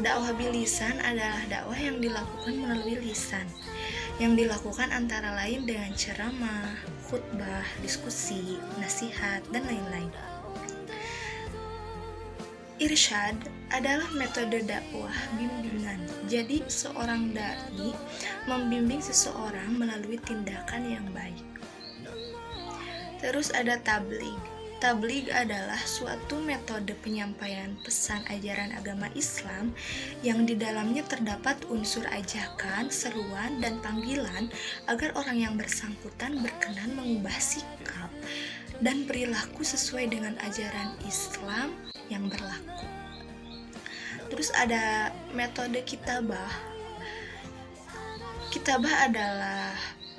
Dakwah bilisan adalah dakwah yang dilakukan melalui lisan, yang dilakukan antara lain dengan ceramah, khutbah, diskusi, nasihat, dan lain-lain. Irsyad adalah metode dakwah bimbingan. Jadi, seorang dai membimbing seseorang melalui tindakan yang baik. Terus ada tabligh. Tabligh adalah suatu metode penyampaian pesan ajaran agama Islam yang di dalamnya terdapat unsur ajakan, seruan, dan panggilan agar orang yang bersangkutan berkenan mengubah sikap dan perilaku sesuai dengan ajaran Islam yang berlaku. Terus ada metode kitabah. Kitabah adalah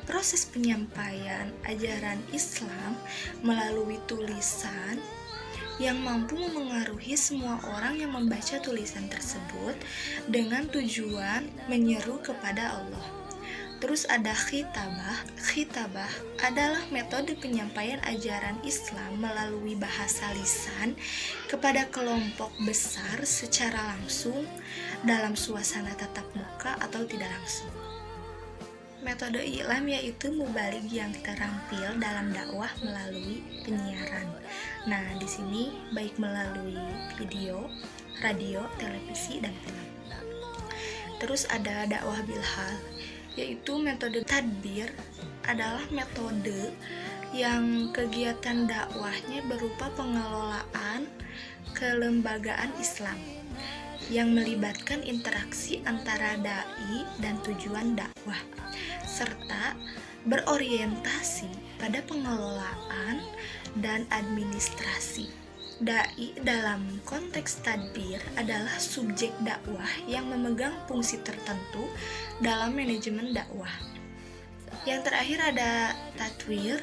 proses penyampaian ajaran Islam melalui tulisan yang mampu memengaruhi semua orang yang membaca tulisan tersebut dengan tujuan menyeru kepada Allah. Terus ada khitabah. Khitabah adalah metode penyampaian ajaran Islam melalui bahasa lisan kepada kelompok besar secara langsung dalam suasana tatap muka atau tidak langsung. Metode i'lam yaitu mubaligh yang terampil dalam dakwah melalui penyiaran. Nah, di sini baik melalui video, radio, televisi, dan film. Terus ada dakwah bilhal, yaitu metode tadbir adalah metode yang kegiatan dakwahnya berupa pengelolaan kelembagaan Islam yang melibatkan interaksi antara dai dan tujuan dakwah, serta berorientasi pada pengelolaan dan administrasi. Dai dalam konteks tadbir adalah subjek dakwah yang memegang fungsi tertentu dalam manajemen dakwah. Yang terakhir ada tatwir.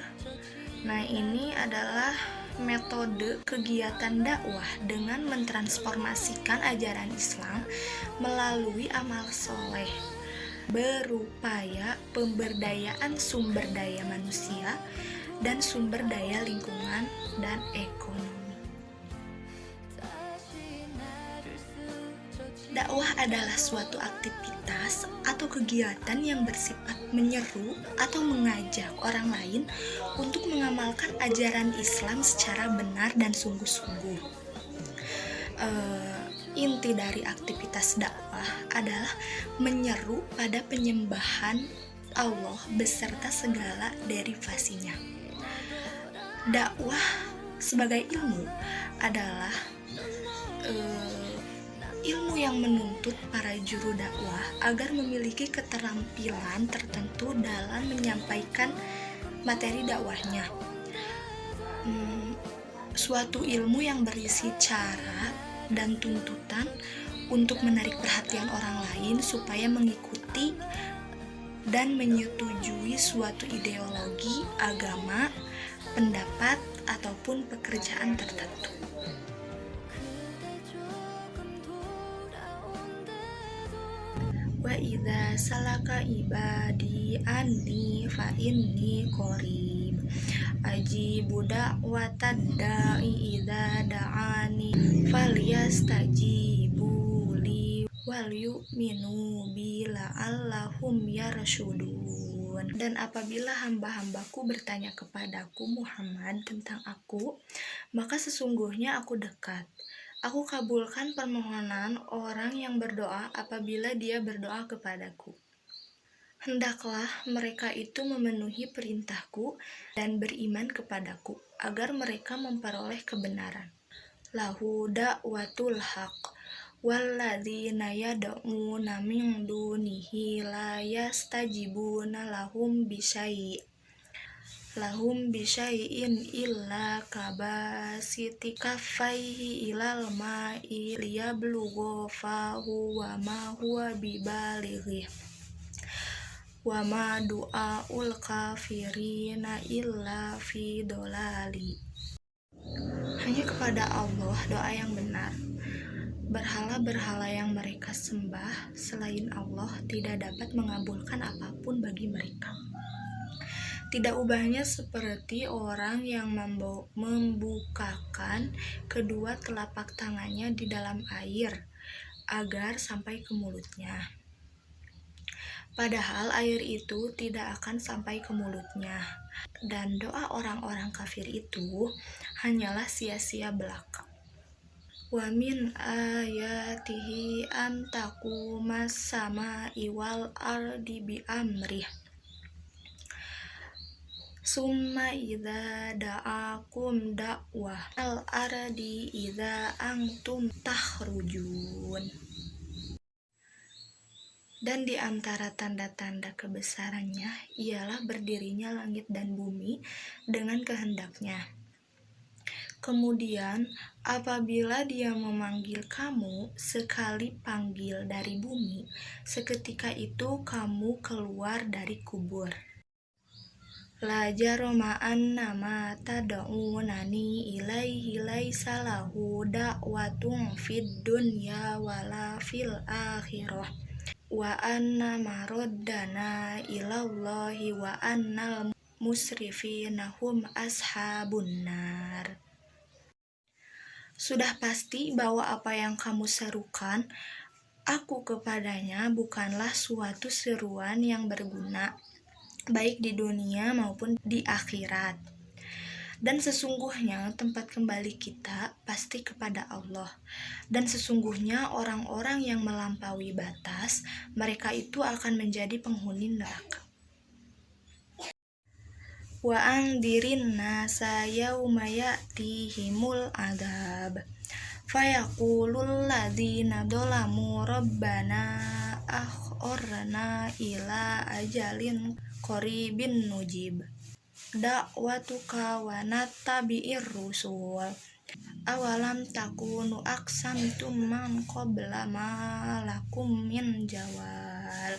Nah, ini adalah metode kegiatan dakwah dengan mentransformasikan ajaran Islam melalui amal soleh, berupaya pemberdayaan sumber daya manusia dan sumber daya lingkungan dan ekonomi. Dakwah adalah suatu aktivitas atau kegiatan yang bersifat menyeru atau mengajak orang lain untuk mengamalkan ajaran Islam secara benar dan sungguh-sungguh. Inti dari aktivitas dakwah adalah menyeru pada penyembahan Allah beserta segala derivasinya. Dakwah sebagai ilmu adalah ilmu yang menuntut para juru dakwah agar memiliki keterampilan tertentu dalam menyampaikan materi dakwahnya. Suatu ilmu yang berisi cara dan tuntutan untuk menarik perhatian orang lain supaya mengikuti dan menyetujui suatu ideologi, agama, pendapat, ataupun pekerjaan tertentu. Wa idza salaka ibadi anni fa inni qarib ajibu da'watad da'i idza da'ani falyastajibu li wal yu'minu bi la'allahum yarshudun. Dan apabila hamba-hambaku bertanya kepadaku Muhammad tentang aku, maka sesungguhnya aku dekat. Aku kabulkan permohonan orang yang berdoa apabila dia berdoa kepadaku. Hendaklah mereka itu memenuhi perintahku dan beriman kepadaku, agar mereka memperoleh kebenaran. Lahu da'watul haq, walladzina yad'una min dunihi la yastajibuna lahum bisyai'in illa kabasiti kaffaihi ilal ma'i liyablugha fahu wa ma huwa bibalighi wa ma du'aul kafirina illa fi dolali. Hanya kepada Allah doa yang benar. Berhala-berhala yang mereka sembah selain Allah tidak dapat mengabulkan apapun bagi mereka. Tidak ubahnya seperti orang yang membukakan kedua telapak tangannya di dalam air, agar sampai ke mulutnya. Padahal air itu tidak akan sampai ke mulutnya. Dan doa orang-orang kafir itu hanyalah sia-sia belaka. Wa min ayatihi an taqumas samai wal ardi bi amrih. Summa idza da'akum da'wah al ardi idza antum takhrujun. Dan di antara tanda-tanda kebesarannya ialah berdirinya langit dan bumi dengan kehendaknya. Kemudian apabila dia memanggil kamu sekali panggil dari bumi, seketika itu kamu keluar dari kubur. La jarama annama tad'unani ilaihi laisa lahu da'watun fid dunya wala fil akhirah. Wa anna maroddana ilallahi wa annal musrifina hum ashabun nar. Sudah pasti bahwa apa yang kamu serukan aku kepadanya bukanlah suatu seruan yang berguna, baik di dunia maupun di akhirat. Dan sesungguhnya tempat kembali kita pasti kepada Allah. Dan sesungguhnya orang-orang yang melampaui batas, mereka itu akan menjadi penghuni neraka. Wa andirin nasa yauma ya'tihimul adzab fayaqulul ladzina dzalamu rabbana akhirna ila ajalin qaribin nujib da'watuka wa nattabi'ir rusul awalam takunu aqsamtum man qabla ma lakum min jawal.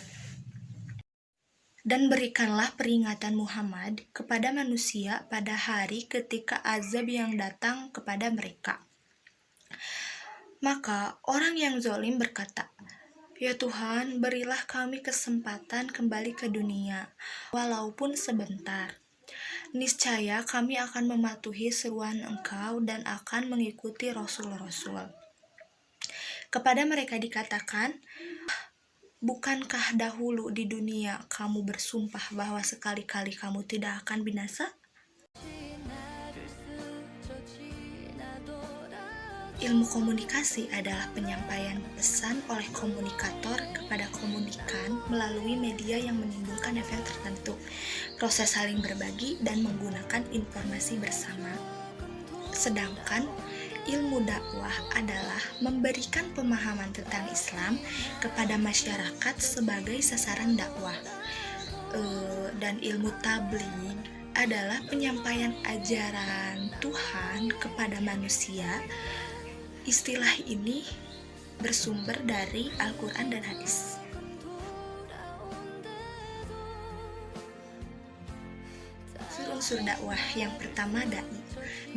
Dan berikanlah peringatan Muhammad kepada manusia pada hari ketika azab yang datang kepada mereka. Maka orang yang zalim berkata, "Ya Tuhan, berilah kami kesempatan kembali ke dunia, walaupun sebentar. Niscaya kami akan mematuhi seruan Engkau dan akan mengikuti Rasul-Rasul." Kepada mereka dikatakan, "Bukankah dahulu di dunia kamu bersumpah bahwa sekali-kali kamu tidak akan binasa?" Ilmu komunikasi adalah penyampaian pesan oleh komunikator kepada komunikan melalui media yang menimbulkan efek tertentu, proses saling berbagi dan menggunakan informasi bersama. Sedangkan ilmu dakwah adalah memberikan pemahaman tentang Islam kepada masyarakat sebagai sasaran dakwah. Dan ilmu tabligh adalah penyampaian ajaran Tuhan kepada manusia. Istilah ini bersumber dari Al-Quran dan hadis. Unsur dakwah yang pertama, da'i.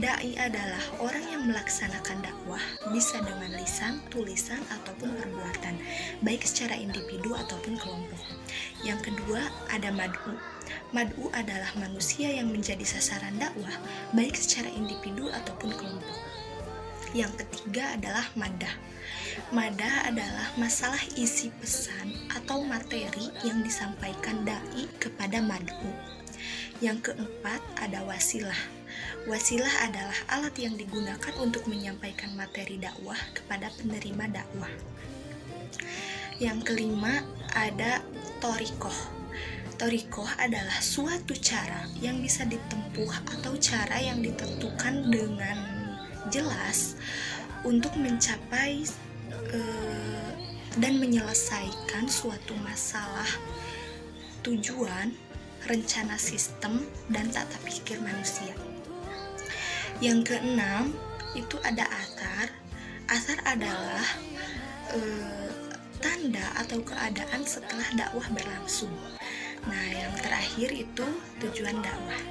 Da'i adalah orang yang melaksanakan dakwah, bisa dengan lisan, tulisan, ataupun perbuatan, baik secara individu ataupun kelompok. Yang kedua, ada mad'u. Mad'u adalah manusia yang menjadi sasaran dakwah, baik secara individu ataupun kelompok. Yang ketiga adalah madah. Madah adalah masalah isi pesan atau materi yang disampaikan da'i kepada mad'u. Yang keempat ada wasilah. Wasilah adalah alat yang digunakan untuk menyampaikan materi dakwah kepada penerima dakwah. Yang kelima ada thoriqoh. Thoriqoh adalah suatu cara yang bisa ditempuh atau cara yang ditentukan dengan jelas untuk mencapai dan menyelesaikan suatu masalah, tujuan, rencana sistem, dan tata pikir manusia. Yang keenam itu ada athar. Athar adalah tanda atau keadaan setelah dakwah berlangsung. Nah, yang terakhir itu tujuan dakwah.